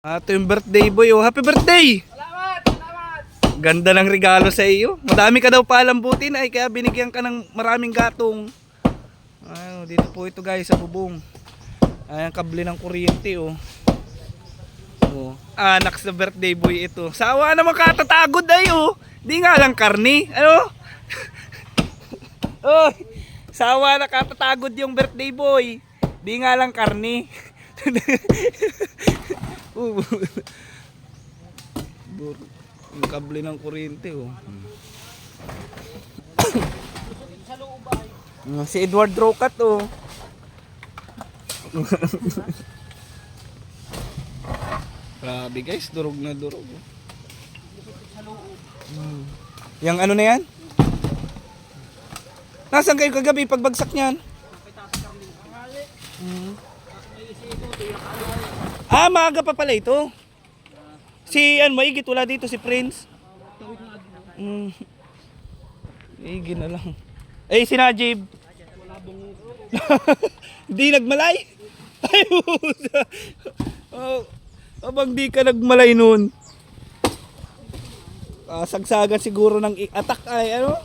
Ito yung birthday boy, oh. Happy birthday! Salamat! Salamat! Ganda ng regalo sa iyo. Madami ka daw palambutin ay kaya binigyan ka ng maraming gatong. Dito po ito guys sa bubong. Ayan, kable ng kuryente, oh. Anak sa birthday boy ito. Sawa naman katatagod ay, oh. Di nga lang karni. Ano? Oh, sawa na katatagod yung birthday boy. Di nga lang karni. Yung kable ng kuryente, oh. Si Edward Rocat, oh. Grabe guys, durog na durog. Yang ano na yan? Nasaan kayo kagabi pagbagsak niyan? Maaga pa pala ito. Si maigit wala dito si Prince. Maigit na lang. Si Najib. Hindi nagmalay? Ay, abang di ka nagmalay nun. Sagsagan siguro ng attack ay ano?